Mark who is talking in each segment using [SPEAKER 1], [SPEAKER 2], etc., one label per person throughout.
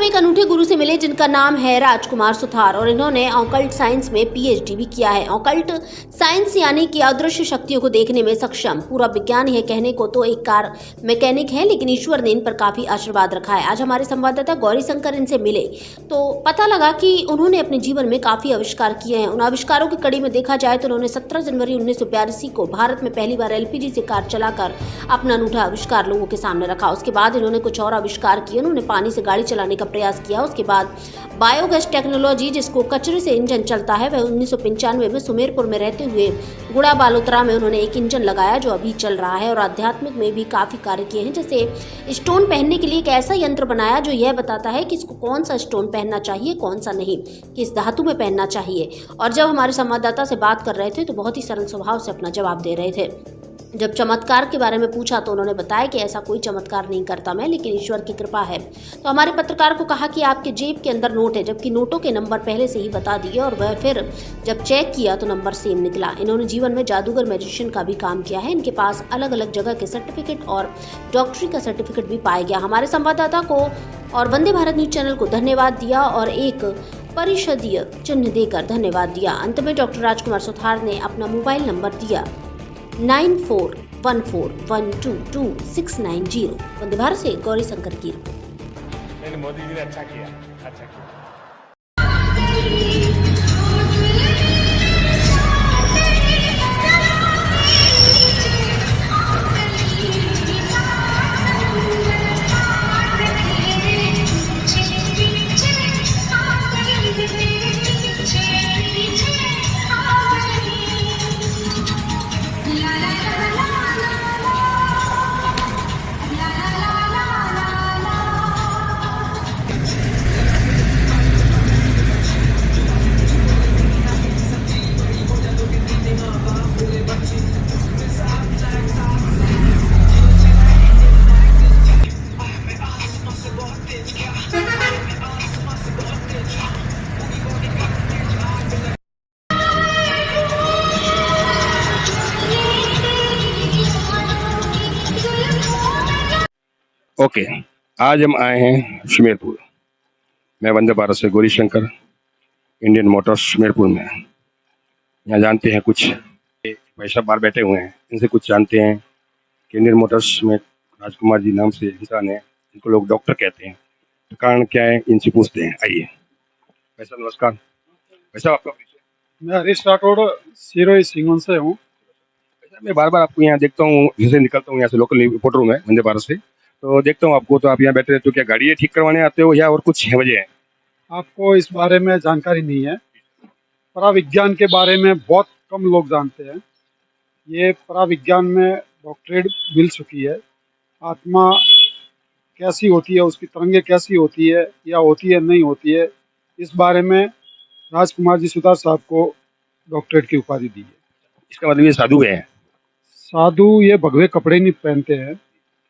[SPEAKER 1] हम एक अनूठे गुरु से मिले जिनका नाम है राजकुमार सुथार और इन्होंने ऑकल्ट साइंस में पीएचडी भी किया है। ऑकल्ट साइंस यानी कि अदृश्य शक्तियों को देखने में सक्षम। पूरा विज्ञान है कहने को तो एक कार मैकेनिक है, लेकिन ईश्वर ने इन पर काफी आशीर्वाद रखा है। आज हमारे संवाददाता गौरी शंकर इनसे मिले तो पता लगा कि उन्होंने अपने जीवन में काफी आविष्कार किए हैं। उन आविष्कारों की कड़ी में देखा जाए तो उन्होंने 17 जनवरी 1982 को भारत में पहली बार एलपीजी से कार चलाकर अपना अनूठा आविष्कार लोगों के सामने रखा। उसके बाद इन्होंने कुछ और आविष्कार किए। उन्होंने पानी से गाड़ी चलाने का प्रयास किया। उसके बाद बायोगैस टेक्नोलॉजी, जिसको कचरे से इंजन चलता है, वह 1995 में सुमेरपुर में रहते हुए गुड़ा बालोतरा में उन्होंने एक इंजन लगाया जो अभी चल रहा है। और आध्यात्मिक में भी काफी कार्य किए हैं, जैसे स्टोन पहनने के लिए एक ऐसा यंत्र बनाया जो यह बताता है कि इसको कौन सा स्टोन पहनना चाहिए, कौन सा नहीं, किस धातु में पहनना चाहिए। और जब हमारे संवाददाता से बात कर रहे थे तो बहुत ही सरल स्वभाव से अपना जवाब दे रहे थे। जब चमत्कार के बारे में पूछा तो उन्होंने बताया कि ऐसा कोई चमत्कार नहीं करता मैं, लेकिन ईश्वर की कृपा है। तो हमारे पत्रकार को कहा कि आपके जेब के अंदर नोट है, जबकि नोटों के नंबर पहले से ही बता दिए और वह फिर जब चेक किया तो नंबर सेम निकला। इन्होंने जीवन में जादूगर मैजिशियन का भी काम किया है। इनके पास अलग अलग जगह के सर्टिफिकेट और डॉक्टरी का सर्टिफिकेट भी पाया गया। हमारे संवाददाता को और वंदे भारत न्यूज चैनल को धन्यवाद दिया और एक परिषदीय चिन्ह देकर धन्यवाद दिया। अंत में डॉक्टर राजकुमार सुथार ने अपना मोबाइल नंबर दिया 9414122690। वंदे भारत से गौरी शंकर की रिपोर्ट।
[SPEAKER 2] मोदी जी ने अच्छा किया, अच्छा किया।
[SPEAKER 3] ओके, आज हम आए हैं सुमेरपुर। मैं वंदे भारत से गौरी शंकर, इंडियन मोटर्स सुमेरपुर में। यहाँ जानते हैं कुछ भाई साहब बाहर बैठे हुए हैं, इनसे कुछ जानते हैं कि इंडियन मोटर्स में राजकुमार जी नाम से इंसान है, इनको लोग डॉक्टर कहते हैं, तो कारण क्या है इनसे पूछते हैं। आइए भाई साहब, नमस्कार। भाई साहब, आपका परिचय?
[SPEAKER 4] मैं हरीश राठौड़ सिरोही सिंगवन से हूँ।
[SPEAKER 3] मैं बार बार आपको यहाँ देखता हूँ, जैसे निकलता हूँ यहाँ से लोकल रिपोर्टर हूँ मैं वंदे भारत से, तो देखता हूँ आपको, तो आप यहाँ बैठे रहते हो। क्या गाड़ी ठीक करवाने आते हो या और कुछ है वजह है?
[SPEAKER 4] आपको इस बारे में जानकारी नहीं है। पराविज्ञान के बारे में बहुत कम लोग जानते हैं। ये पराविज्ञान में डॉक्टरेट मिल चुकी है। आत्मा कैसी होती है, उसकी तरंगे कैसी होती है या होती है नहीं होती है, इस बारे में राजकुमार जी सुथार साहब को डॉक्टरेट की उपाधि दी है।
[SPEAKER 3] इसका मतलब ये साधु है?
[SPEAKER 4] साधु ये भगवे कपड़े नहीं पहनते हैं,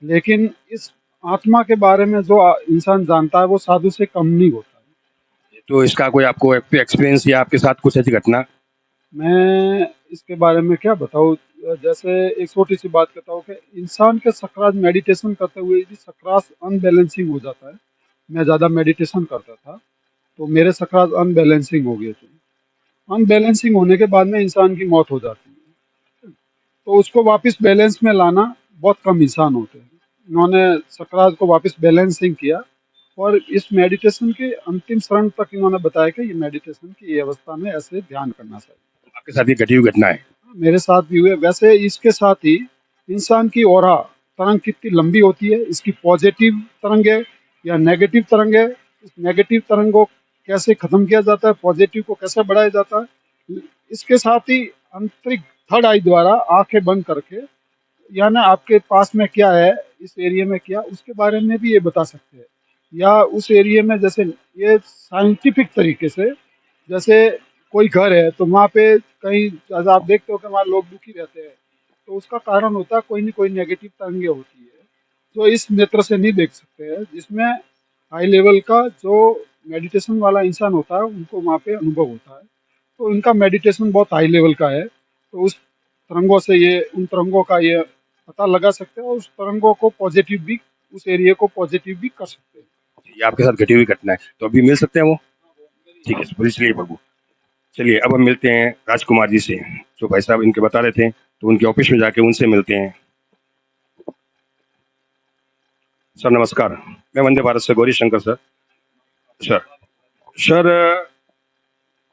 [SPEAKER 4] लेकिन इस आत्मा के बारे में जो इंसान जानता है वो साधु से कम नहीं होता है।
[SPEAKER 3] तो इसका कोई आपको एक्सपीरियंस या आपके साथ कुछ ऐसी घटना?
[SPEAKER 4] मैं इसके बारे में क्या बताऊँ, जैसे एक छोटी सी बात कहता हूँ कि इंसान के सकरात मेडिटेशन करते हुए यदि सकरात अनबैलेंसिंग हो जाता है, मैं ज़्यादा मेडिटेशन करता था तो मेरे सकरात अनबैलेंसिंग हो गए थे। अनबैलेंसिंग होने के बाद में इंसान की मौत हो जाती है, तो उसको वापस बैलेंस में लाना बहुत कम इंसान होते हैं। इन्होंने सकरात को वापस बैलेंसिंग किया और इस मेडिटेशन के अंतिम चरण तक इन्होंने बताया कि ये मेडिटेशन की ये अवस्था में ऐसे ध्यान करना चाहिए।
[SPEAKER 3] आपके साथ ये घटी हुई घटना है?
[SPEAKER 4] मेरे साथ भी हुए। वैसे इसके साथ ही इंसान की ऑरा तरंग कितनी लंबी होती है, इसकी पॉजिटिव तरंग है या नेगेटिव तरंग है, इस नेगेटिव तरंग को कैसे खत्म किया जाता है, पॉजिटिव को कैसे बढ़ाया जाता है, इसके साथ ही आंतरिक थर्ड आई द्वारा आंखें बंद करके, यानी आपके पास में क्या है, इस एरिया में क्या, उसके बारे में भी ये बता सकते हैं। या उस एरिया में जैसे ये साइंटिफिक तरीके से, जैसे कोई घर है तो वहाँ पे कहीं आप देखते हो कि वहाँ लोग दुखी रहते हैं, तो उसका कारण होता है कोई न कोई नेगेटिव तरंगे होती है जो इस नेत्र से नहीं देख सकते हैं, जिसमें हाई लेवल का जो मेडिटेशन वाला इंसान होता है उनको वहाँ पे अनुभव होता है। तो इनका मेडिटेशन बहुत हाई लेवल का है, तो उस तरंगों से ये उन तरंगों का ये पता लगा सकते हैं और उस तरंगों को पॉजिटिव भी, उस एरिया को पॉजिटिव भी कर सकते हैं।
[SPEAKER 3] ये आपके साथ घटी हुई घटना है, तो अभी मिल सकते हैं वो? ठीक है, पुलिस चलिए प्रभु। चलिए अब हम मिलते हैं राजकुमार जी से, जो भाई साहब इनके बता रहे थे, तो उनके ऑफिस में जाके उनसे मिलते हैं। सर नमस्कार, मैं वंदे भारत से Gauri Shankar sir. Sir sir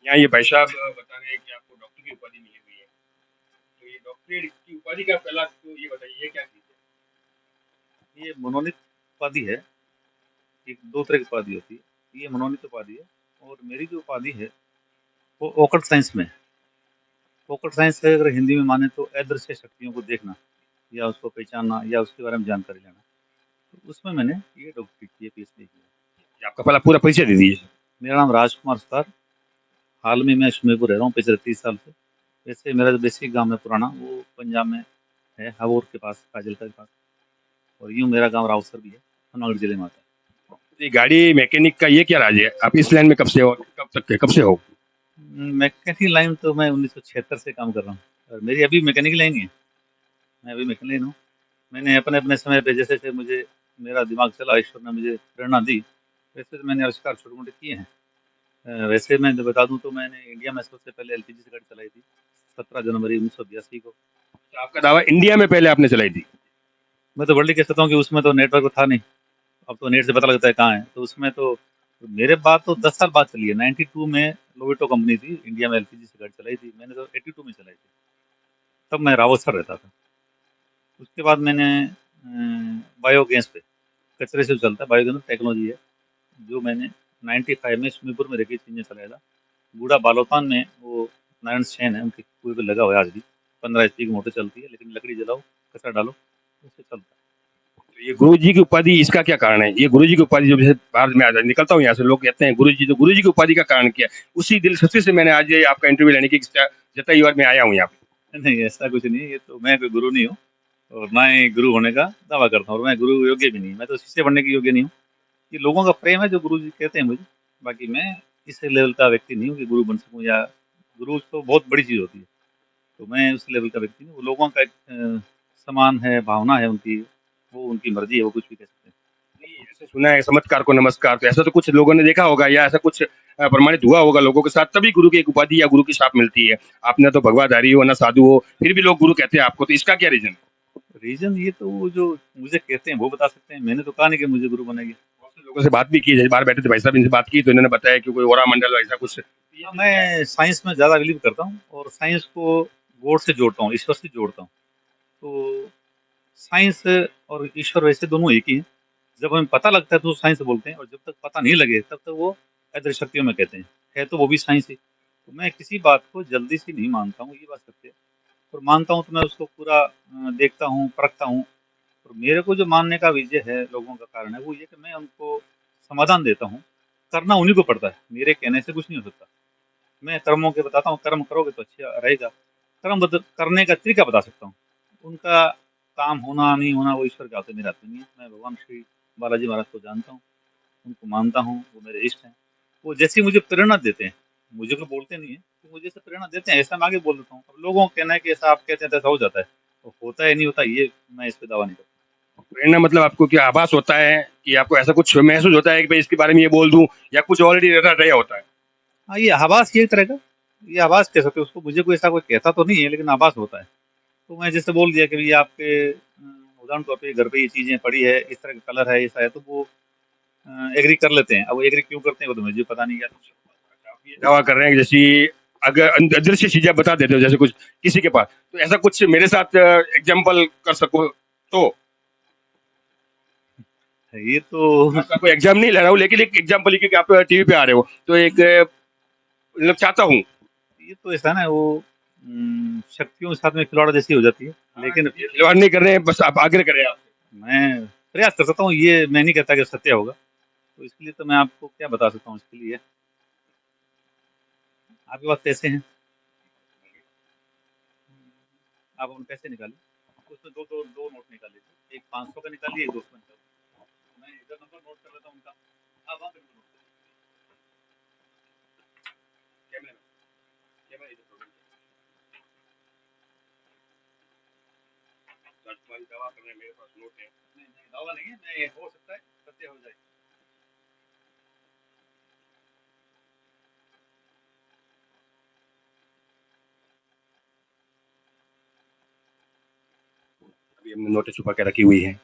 [SPEAKER 3] यहाँ ये भाई साहब बता रहे हैं कि आपको डॉक्टर की उपाधि मिली हुई है, तो ये डॉक्टरेट की उपाधि का पहला तो ये बताइए ये क्या चीज़ है?
[SPEAKER 5] ये मनोनीत उपाधि है। एक दो तरह की उपाधि होती है। ये मनोनीत उपाधि है और मेरी जो उपाधि है वो ओकल्ट साइंस में है। ओकल्ट साइंस है, अगर हिंदी में माने तो अदृश्य शक्तियों को देखना या उसको पहचानना या उसके बारे में जानकारी लेना। तो उसमें मैंने ये डॉक्टरेट की है, पीएचडी की है।
[SPEAKER 3] ये आपका पहला पूरा परिचय दे दीजिए।
[SPEAKER 5] मेरा नाम राजकुमार सुतार। हाल में मैं सुमेरपुर रह रहा हूँ पिछले 30 साल से। वैसे मेरा जो बेसिक गाँव है पुराना, वो पंजाब में है, हबोर के पास, फाजिल्का के पास। और यूँ मेरा गाँव रावसर भी है, हनुमानगढ़ जिले में आता है।
[SPEAKER 3] तो ये गाड़ी मैकेनिक का ये क्या राज है? आप इस लाइन में कब से हो, कब से हो?
[SPEAKER 5] मैकेनिकल लाइन तो मैं 1976 से काम कर रहा हूँ और मेरी अभी मैकेनिकल लाइन ही है। मैं अभी मैकेनिकल हूँ। मैंने अपने अपने समय पे जैसे जैसे मुझे मेरा दिमाग चला, ईश्वर ने मुझे प्रेरणा दी, वैसे तो मैंने आविष्कार छोटे मोटे किए हैं। वैसे मैं जो बता दूं तो मैंने इंडिया में सबसे पहले एलपीजी से गाड़ी चलाई थी 17 जनवरी 1982 को।
[SPEAKER 3] तो आपका दावा इंडिया में पहले आपने चलाई थी?
[SPEAKER 5] मैं तो वर्ल्ड कह सकता हूँ कि उसमें तो नेटवर्क था नहीं। अब तो नेट से पता लगता है कहाँ है। तो उसमें तो मेरे बाद तो 10 साल बाद चली है। 92 में लोवेटो कंपनी थी, इंडिया में एलपीजी से गाड़ी चलाई थी। मैंने तो 82 में चलाई थी, तब मैं रावतसर रहता था। उसके बाद मैंने बायोगैस पे, कचरे से जो चलता है, बायोगैस टेक्नोलॉजी है, जो मैंने 95 में सुमेरपुर में रहकर इंजन चलाया था। बूढ़ा बालोतान में वो नारायण सेन है, उनके कुएं पे लगा हुआ है आज भी। 15 एचपी की मोटर चलती है, लेकिन लकड़ी जलाओ, कचरा डालो, उससे चलता है।
[SPEAKER 3] तो ये गुरु जी की उपाधि, इसका क्या कारण है? ये गुरु जी की उपाधि, जब जैसे बाहर में आ निकलता हूँ यहाँ से, लोग कहते हैं गुरु जी, तो गुरु जी की उपाधि का कारण क्या है? उसी दिलचस्पी से मैंने आज ये आपका इंटरव्यू लेने की इच्छा जताई और मैं आया हूँ यहाँ पे।
[SPEAKER 5] नहीं, ऐसा कुछ नहीं है। ये तो मैं कोई गुरु नहीं हूँ और ना ही गुरु होने का दावा करता हूँ, और मैं गुरु योग्य भी नहीं। मैं तो शिष्य बनने के योग्य नहीं हूँ। ये लोगों का प्रेम है जो गुरु जी कहते हैं मुझे। बाकी मैं इस लेवल का व्यक्ति नहीं हूँ कि गुरु बन सकूँ, या गुरु तो बहुत बड़ी चीज़ होती है। तो मैं उस लेवल का व्यक्ति नहीं। वो लोगों का एक समान है, भावना है उनकी, वो उनकी मर्जी है, वो कुछ भी कह सकते हैं।
[SPEAKER 3] नहीं, ऐसे सुना है चमत्कार को नमस्कार, तो ऐसा तो कुछ लोगों ने देखा होगा या ऐसा कुछ प्रमाणित हुआ होगा लोगों के साथ, तभी गुरु की एक उपाधि या गुरु की छाप मिलती है। आपने तो भगवाधारी हो ना साधु हो, फिर भी लोग गुरु कहते हैं आपको, तो इसका क्या रीजन?
[SPEAKER 5] रीजन ये तो वो जो मुझे कहते हैं वो बता सकते हैं। मैंने तो कहा नहीं कि मुझे गुरु बनाइए।
[SPEAKER 3] बहुत से लोगों से बात भी की, जैसे बाहर बैठे थे भाई साहब, इनसे बात की तो इन्होंने बताया कि कोई ओरा मंडल ऐसा कुछ।
[SPEAKER 5] मैं साइंस में ज़्यादा बिलीव करता हूँ और साइंस को गॉड से जोड़ता हूँ, ईश्वर से जोड़ता हूँ। तो साइंस और ईश्वर वैसे दोनों एक ही हैं। जब हमें पता लगता है तो साइंस बोलते हैं, और जब तक पता नहीं लगे तब तक वो अदृश्य शक्तियों में कहते हैं। है तो वो भी साइंस ही। तो मैं किसी बात को जल्दी से नहीं मानता हूँ, ये बात सत्य है। और मानता हूँ तो मैं उसको पूरा देखता हूँ, परखता हूँ। और मेरे को जो मानने का विजय है, लोगों का कारण है, वो ये कि मैं उनको समाधान देता हूँ। करना उन्हीं को पड़ता है, मेरे कहने से कुछ नहीं हो सकता। मैं कर्मों के बताता हूँ, कर्म करोगे तो अच्छा रहेगा। कर्म बदल करने का तरीका बता सकता हूँ। उनका काम होना नहीं होना वो ईश्वर के हाथ में, मेरे हाथ में नहीं है। मैं भगवान श्री बालाजी महाराज को जानता हूँ, उनको मानता हूँ, वो मेरे इष्ट हैं। वो जैसी मुझे प्रेरणा देते हैं, मुझे को बोलते नहीं है, तो मुझे जैसे प्रेरणा देते हैं ऐसा मैं आगे बोल देता हूँ। अब लोगों का कहना है कि ऐसा आप कहते हैं तो ऐसा हो जाता है, तो होता है नहीं होता, ये मैं इस पे दावा नहीं करता।
[SPEAKER 3] प्रेरणा मतलब आपको क्या आभास होता है कि आपको ऐसा कुछ महसूस होता है कि भाई इसके बारे में ये बोल दूं, या कुछ ऑलरेडी रहा होता है?
[SPEAKER 5] हाँ, ये आभास ये एक तरह का, ये आभास कह सकते हो उसको। मुझे कोई ऐसा कोई कहता तो नहीं है, लेकिन आभास होता है। तो मैं जैसे बोल दिया कि भई आपके उदाहरण तौर पे घर पे ये चीज़ें पड़ी है, इस तरह का कलर है, ऐसा है, तो वो एग्री कर लेते हैं। अब वो एग्री क्यों करते हैं वो तो मुझे पता नहीं है।
[SPEAKER 3] आप ये दावा कर रहे हैं कि जैसी अगर अदृश्य चीजें बता देते हो जैसे कुछ किसी के पास, तो ऐसा कुछ मेरे साथ एग्जाम्पल कर सको तो?
[SPEAKER 5] ये तो
[SPEAKER 3] आपका कोई एग्जाम नहीं ले रहा हूँ, लेकिन एक एग्जाम्पल लेके कि आप टीवी पे आ रहे हो, तो एक मतलब चाहता हूँ।
[SPEAKER 5] ये तो ऐसा ना, वो शक्तियों के साथ में खिलवाड़ जैसी हो जाती है। लेकिन
[SPEAKER 3] खिलवाड़ नहीं कर रहे हैं, बस आप आग्रह कर रहे हैं आप।
[SPEAKER 5] मैं प्रयास कर सकता हूँ, ये मैं नहीं कहता कि सत्य होगा। तो इसके लिए तो मैं आपको क्या बता सकता हूँ इसके लिए। आपके पास पैसे हैं, आप अपने पैसे निकालिए, उसमें दो दो दो नोट निकाल लीजिए। एक 500 का निकालिए, एक 200 का निकालिए। मैं इधर नंबर नोट कर लेता हूँ उनका, आप वहाँ पे नंबर नोट करिए।
[SPEAKER 3] कैमरा कैमरा इधर पकड़ो। तुम्हारी दवा कर रहे हैं, मेरे पास नोट है।
[SPEAKER 5] नहीं नहीं, दावा नहीं है, मैं हो सकता है सत्य हो जाए।
[SPEAKER 3] अभी हमने नोटें छुपा के रखी हुई है।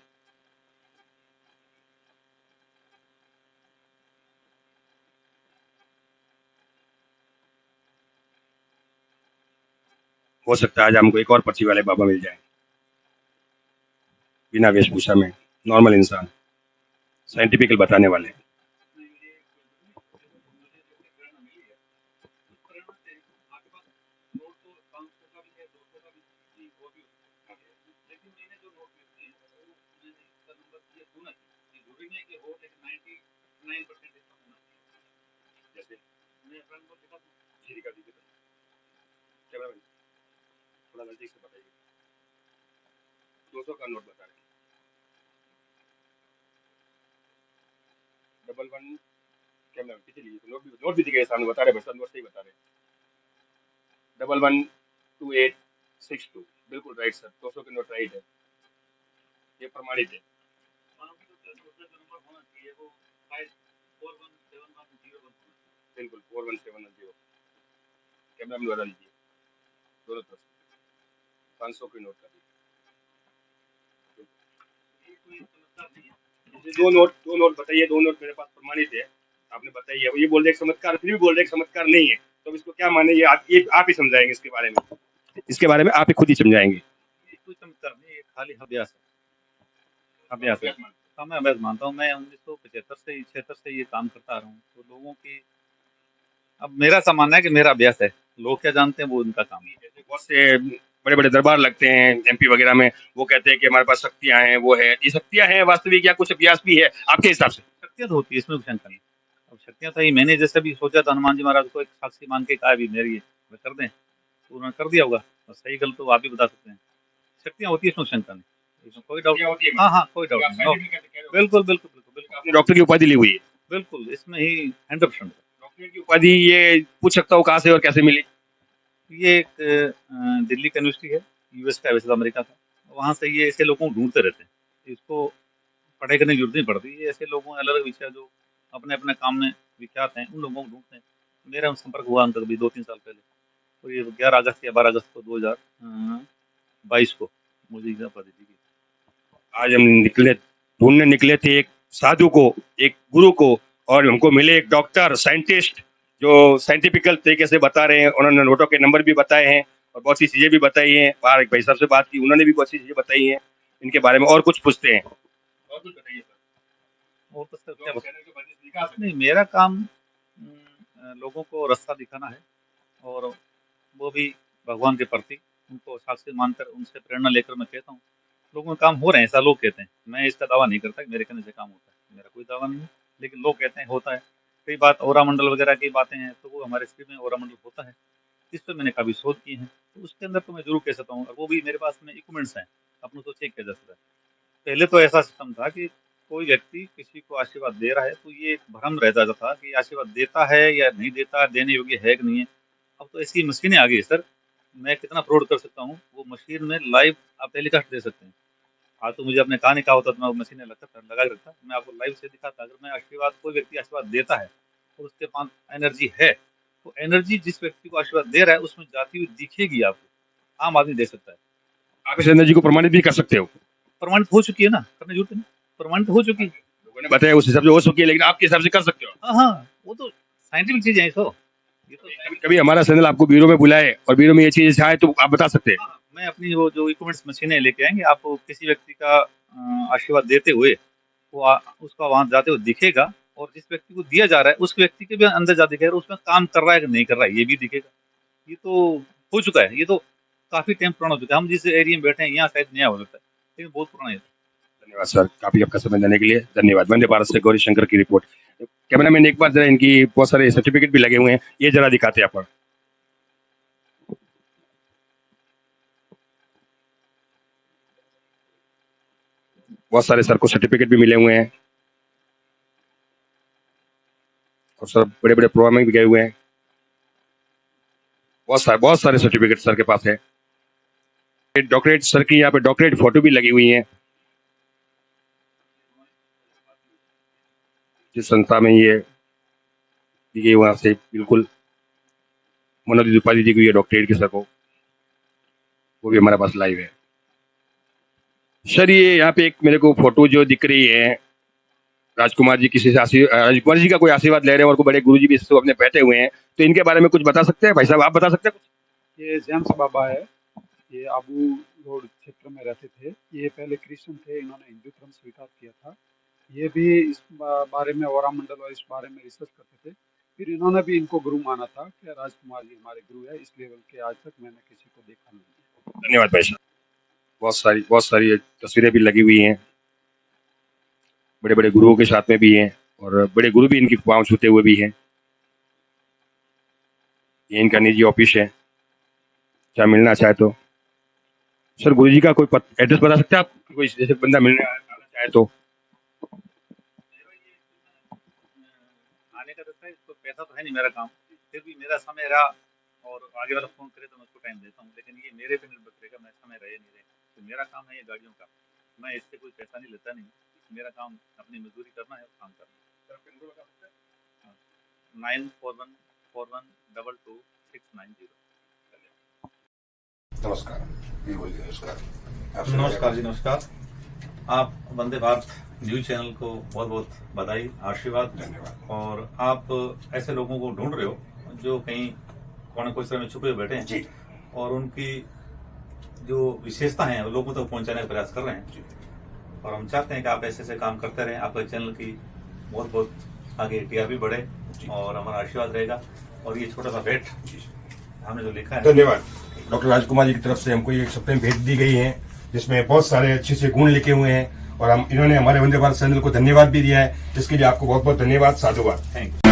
[SPEAKER 3] हो सकता है आज हमको एक और पर्ची वाले बाबा मिल जाए, बिना वेशभूषा में, नॉर्मल इंसान, साइंटिफिकल बताने वाले। जैसे कैमरामैन थोड़ा नजदीक से बताइए। 200 का नोट बता रहे हैं। 11 कैमरा पीछे लीजिए, नोट भी दिखे सामने, बता रहे बस, नोट से ही बता रहे। 112862 बिल्कुल राइट सर, 200 के नोट राइट है, ये प्रमाणित है। बिल्कुल 41710 कैमरा में बता दीजिए, दोनों तरफ 500 के नोट का दो नोट बताइए, 2 नोट मेरे पास प्रमाणित है, आपने बताइए। अब ये बोल रहे एक चमत्कार, फिर भी बोल रहे एक चमत्कार नहीं है, तो इसको क्या माने, ये आप ही समझाएंगे इसके बारे में, आप ही खुद ही समझाएंगे।
[SPEAKER 5] कोई चमत्कार नहीं, ये खाली अभ्यास है, अभ्यास है। हाँ, मैं अभ्यास मानता हूँ। मैं 1975 से 76 से ये काम करता आ रहा हूँ, तो लोगों की, अब मेरा ऐसा मानना है कि मेरा अभ्यास है, लोग क्या जानते हैं वो उनका काम है।
[SPEAKER 3] जैसे बहुत से बड़े बड़े दरबार लगते हैं एमपी वगैरह में, वो कहते हैं कि हमारे पास शक्तियां हैं, वो है, ये शक्तियां हैं वास्तविक या कुछ अभ्यास भी है आपके हिसाब से?
[SPEAKER 5] शक्तियाँ तो होती है, इसमें कोई शंका नहीं। अब शक्तियाँ तो ही, मैंने जैसे भी सोचा था हनुमान जी महाराज को एक साक्षी मान के कहा भी मेरी ये कर दें, तो उन्होंने कर दिया होगा, और सही गलत तो आप भी बता सकते हैं। शक्तियाँ होती है, इसमें शंका नहीं, इसमें कोई डाउट नहीं। हाँ हाँ, कोई डाउट नहीं, बिल्कुल बिल्कुल बिल्कुल।
[SPEAKER 3] आपने डॉक्टर की उपाधि ली हुई है?
[SPEAKER 5] बिल्कुल, इसमें ही 100%।
[SPEAKER 3] डॉक्टर की उपाधि ये पूछ सकता हूँ कहाँ से और कैसे मिली?
[SPEAKER 5] ये एक दिल्ली का यूनिवर्सिटी है, यूएस का, वैसे तो अमेरिका का, वहाँ से ये ऐसे लोगों को ढूंढते रहते हैं, इसको पढ़ाई करने की जरूरत नहीं पड़ती। ये ऐसे लोगों, अलग अलग विषय जो अपने अपने काम में विख्यात हैं, उन लोगों को ढूंढते हैं। मेरा संपर्क हुआ उनका कभी 2-3 साल पहले, तो ये 11 अगस्त या 12 अगस्त को 2022 को मुझे एग्जाम पा दी थी।
[SPEAKER 3] आज हम ढूंढने निकले थे एक साधु को, एक गुरु को, और हमको मिले एक डॉक्टर, साइंटिस्ट, जो साइंटिफिकल तरीके से बता रहे हैं। उन्होंने नोटों के नंबर भी बताए हैं और बहुत सी चीजें भी बताई हैं। बाहर एक भाई साहब से बात की, उन्होंने भी बहुत सी चीजें बताई हैं इनके बारे में। और कुछ पूछते हैं, और कुछ बताइए सर।
[SPEAKER 5] और तो सर क्या नहीं, मेरा काम लोगों को रास्ता दिखाना है, और वो भी भगवान के प्रति, उनको साक्षी मानकर उनसे प्रेरणा लेकर मैं कहता हूँ लोगों के काम हो रहे हैं, ऐसा लोग कहते हैं। मैं इसका दावा नहीं करता कि मेरे कहने से काम होता है, मेरा कोई दावा नहीं है, लेकिन लोग कहते हैं होता है। कई बात ओरा मंडल वगैरह की बातें हैं, तो वो हमारे शरीर में ओरा मंडल होता है, इस पर मैंने काफ़ी शोध किए हैं, तो उसके अंदर तो मैं जरूर कह सकता हूँ। और वो भी मेरे पास में इक्विपमेंट्स हैं, अपनों को चेक किया जा सकता है। पहले तो ऐसा सिस्टम था कि कोई व्यक्ति किसी को आशीर्वाद दे रहा है तो ये एक भ्रम रहता था कि आशीर्वाद देता है या नहीं देता, देने योग्य है कि नहीं है। अब तो ऐसी मशीनें आ गई है सर, मैं कितना फ्रॉड कर सकता हूँ, वो मशीन में लाइव आप टेलीकास्ट दे सकते हैं। आज तो मुझे अपने कहा नहीं कहा होता तो मैं वो मशीनें लगा के रखता, मैं आपको लाइव से दिखाता। अगर मैं आशीर्वाद, कोई व्यक्ति आशीर्वाद देता है और उसके पास एनर्जी है, तो एनर्जी जिस व्यक्ति को आशीर्वाद दे रहा है उसमें जाती हुई दिखेगी आपको, आम आदमी दे सकता है।
[SPEAKER 3] आप इस एनर्जी को प्रमाणित भी कर सकते हो?
[SPEAKER 5] प्रमाणित हो चुकी है ना, करने जरूरत नहीं, प्रमाणित हो चुकी है।
[SPEAKER 3] लोगों ने बताया उस हिसाब से हो चुकी है, लेकिन आपके हिसाब से कर सकते हो?
[SPEAKER 5] हाँ, वो तो साइंटिफिक चीज है इसको। ये तो
[SPEAKER 3] कभी हमारा चैनल आपको ब्यूरो में बुलाए और ब्यूरो में ये चीज आए तो आप बता सकते हैं?
[SPEAKER 5] हाँ, मैं अपनी वो जो इक्विपमेंट्स मशीनें लेके आएंगे, आप किसी व्यक्ति का आशीर्वाद देते हुए वो उसका वहां जाते हुए दिखेगा, और जिस व्यक्ति को दिया जा रहा है उस व्यक्ति के भी अंदर जा दिखेगा, उसमें काम कर रहा है कि नहीं कर रहा है ये भी दिखेगा। ये तो हो चुका है, ये तो काफी टाइम पुराना हो चुका है। हम जिस एरिया में बैठे हैं यहाँ शायद नया हो सकता है, लेकिन बहुत पुराना है।
[SPEAKER 3] धन्यवाद सर, काफी आपका समय देने के लिए धन्यवाद। वंदे भारत से गौरी शंकर की रिपोर्ट। कैमरामैन एक बार जरा इनकी बहुत सारे सर्टिफिकेट भी लगे हुए हैं, ये जरा दिखाते हैं आप पर। बहुत सारे सर को सर्टिफिकेट भी मिले हुए हैं और सर बड़े बड़े प्रोग्राम में भी गए हुए हैं। बहुत सारे सर्टिफिकेट सर के पास है। डॉक्टरेट सर की यहाँ पे डॉक्टरेट फोटो भी लगी हुई है। जिस संस्था में ये दी गई वहां से बिल्कुल मनोनीत उपाधि दी गई है डॉक्टरेट के सर को, वो भी हमारे पास लाइव है। सर ये यहाँ पे एक मेरे को फोटो जो दिख रही है, राजकुमार जी किसी से राजकुमार जी का कोई आशीर्वाद ले रहे हैं और कोई बड़े गुरु जी भी इसको अपने बैठे हुए हैं, तो इनके बारे में कुछ बता सकते हैं भाई साहब, आप बता सकते हैं कुछ?
[SPEAKER 4] ये जेम्स बाबा है, ये आबू रोड क्षेत्र में रहते थे। ये पहले क्रिश्चियन थे, इन्होंने हिंदू धर्म स्वीकार किया था। ये भी इस बारे में औरा मंडल और इस बारे में रिसर्च करते थे। फिर इन्होंने भी इनको गुरु माना था कि राजकुमार जी हमारे गुरु है, इस लेवल के आज तक मैंने किसी को देखा नहीं।
[SPEAKER 3] धन्यवाद भाई साहब। बहुत सारी तस्वीरें भी लगी हुई हैं, बड़े बड़े गुरुओं के साथ में भी हैं और बड़े गुरु भी इनकी पाँव छूते हुए भी हैं। ये इनका निजी ऑफिस है, क्या मिलना चाहे तो सर गुरु जी का कोई एड्रेस बता सकते हैं आप, कोई जैसे बंदा मिलने आना चाहे तो?
[SPEAKER 5] आने का रहता है, तो पैसा तो है नहीं मेरा काम, फिर भी मेरा समय रहा और आगे वाला फोन करे तो मैं उसको टाइम देता हूँ, लेकिन ये मेरे पे निर्भर करेगा, मैं समय रहे नहीं रहे। तो मेरा काम है ये गाड़ियों का, मैं इससे कोई पैसा नहीं लेता, नहीं मेरा काम अपनी मजदूरी करना है और काम करना है। 9414122690।
[SPEAKER 6] नमस्कार। ये बोलिए नमस्कार। आपसे
[SPEAKER 5] नमस्कार जी, नमस्कार। आप वंदे भारत न्यूज चैनल को बहुत बहुत बधाई, आशीर्वाद।
[SPEAKER 6] धन्यवाद।
[SPEAKER 5] और आप ऐसे लोगों को ढूंढ रहे हो जो कहीं कोने कोई तरह में छुपे हुए बैठे हैं
[SPEAKER 6] जी।
[SPEAKER 5] और उनकी जो विशेषता है लोगों तक पहुंचाने का प्रयास कर रहे हैं। और हम चाहते हैं कि आप ऐसे ऐसे काम करते रहें, आपके चैनल की बहुत बहुत आगे टीआरपी बढ़े और हमारा आशीर्वाद रहेगा। और ये छोटा सा भेंट हमने जो लिखा है,
[SPEAKER 6] धन्यवाद। डॉक्टर राजकुमार जी की तरफ से हमको ये सप्ताह भेंट दी गई है, जिसमें बहुत सारे अच्छे से गुण लिखे हुए हैं और हम इन्होंने हमारे वंदे भारत चैनल को धन्यवाद भी दिया है, जिसके लिए आपको बहुत बहुत धन्यवाद, साधुवाद।
[SPEAKER 5] Thank you.